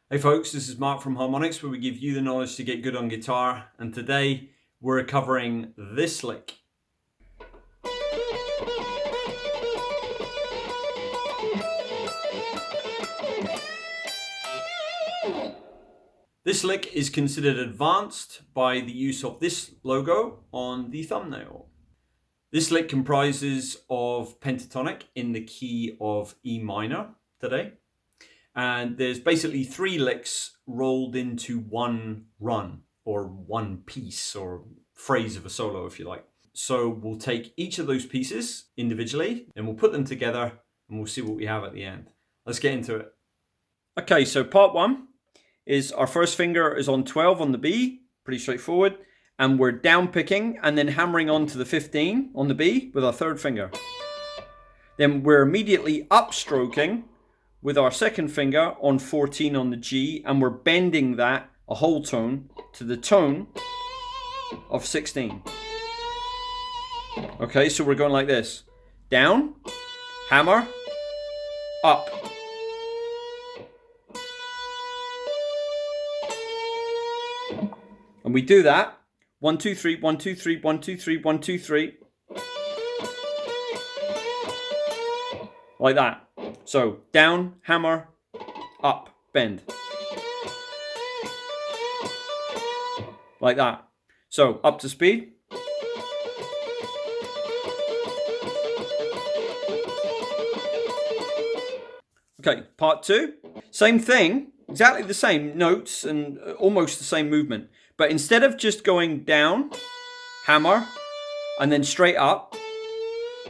Hey folks, this is Mark from Harmonics, where we give you the knowledge to get good on guitar, and today we're covering this lick. This lick is considered advanced by the use of this logo on the thumbnail. This lick comprises of pentatonic in the key of E minor today. And there's basically 3 licks rolled into one run, or one piece, or phrase of a solo, if you like. So we'll take each of those pieces individually, and we'll put them together, and we'll see what we have at the end. Let's get into it. Okay, so part 1 is our first finger is on 12 on the B, pretty straightforward, and we're down picking and then hammering onto the 15 on the B with our third finger. Then we're immediately upstroking with our second finger on 14 on the G, and we're bending that a whole tone to the tone of 16. Okay, so we're going like this. Down, hammer, up. And we do that 1, 2, 3, 1, 2, 3, 1, 2, 3, 1, 2, 3. Like that. So down, hammer, up, bend. Like that. So up to speed. Okay, part 2. Same thing, exactly the same notes and almost the same movement. But instead of just going down, hammer, and then straight up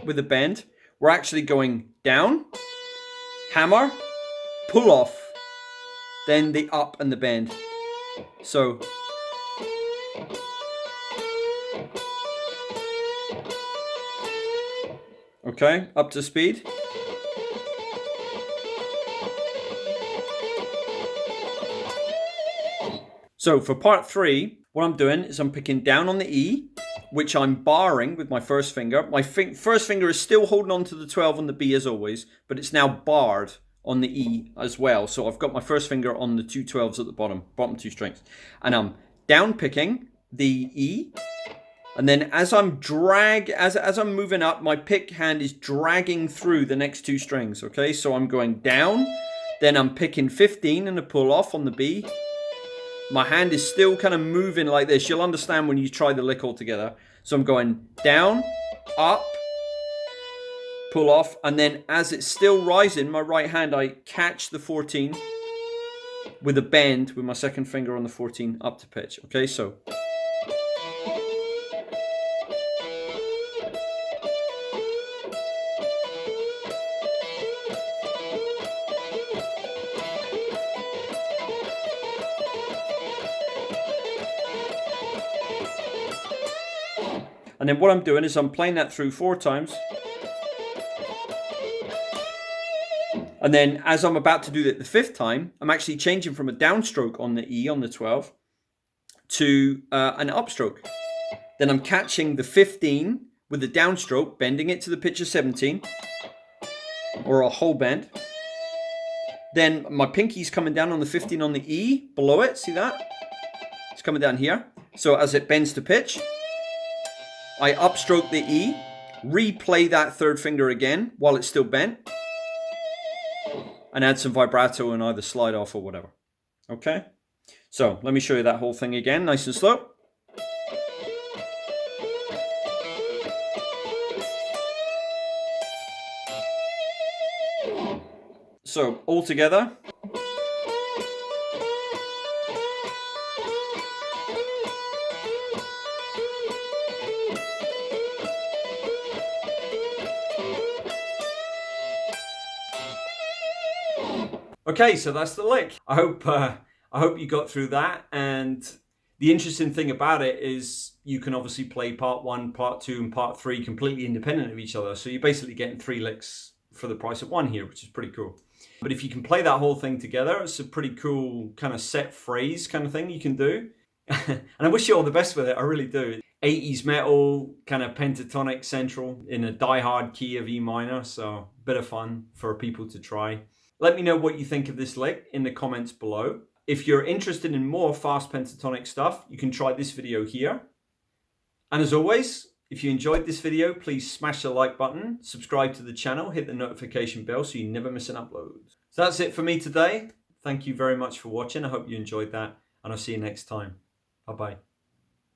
with a bend, we're actually going down, hammer, pull off, then the up and the bend. So okay, up to speed. So for part 3, what I'm doing is I'm picking down on the E, which I'm barring with my first finger. My first finger is still holding on to the 12 on the B as always, but it's now barred on the E as well. So I've got my first finger on the 2 12s at the bottom 2 strings. And I'm down picking the E. And then as I'm moving up, my pick hand is dragging through the next 2 strings. Okay, so I'm going down, then I'm picking 15 and a pull off on the B. My hand is still kind of moving like this. You'll understand when you try the lick all together. So I'm going down, up, pull off, and then as it's still rising, my right hand, I catch the 14 with a bend with my second finger on the 14 up to pitch. Okay, so. And then what I'm doing is I'm playing that through 4 times. And then as I'm about to do it the 5th time, I'm actually changing from a downstroke on the E on the 12 to an upstroke. Then I'm catching the 15 with the downstroke, bending it to the pitch of 17, or a whole bend. Then my pinky's coming down on the 15 on the E, below it, see that? It's coming down here. So as it bends to pitch, I upstroke the E, replay that third finger again while it's still bent, and add some vibrato and either slide off or whatever. Okay? So let me show you that whole thing again, nice and slow. So all together. Okay, so that's the lick. I hope you got through that. And the interesting thing about it is you can obviously play part 1, part 2, and part 3 completely independent of each other. So you're basically getting 3 licks for the price of 1 here, which is pretty cool. But if you can play that whole thing together, it's a pretty cool kind of set phrase kind of thing you can do. And I wish you all the best with it, I really do. 80s metal, kind of pentatonic central in a die-hard key of E minor, so a bit of fun for people to try. Let me know what you think of this lick in the comments below. If you're interested in more fast pentatonic stuff, you can try this video here. And as always, if you enjoyed this video, please smash the like button, subscribe to the channel, hit the notification bell so you never miss an upload. So that's it for me today. Thank you very much for watching. I hope you enjoyed that, and I'll see you next time. Bye-bye.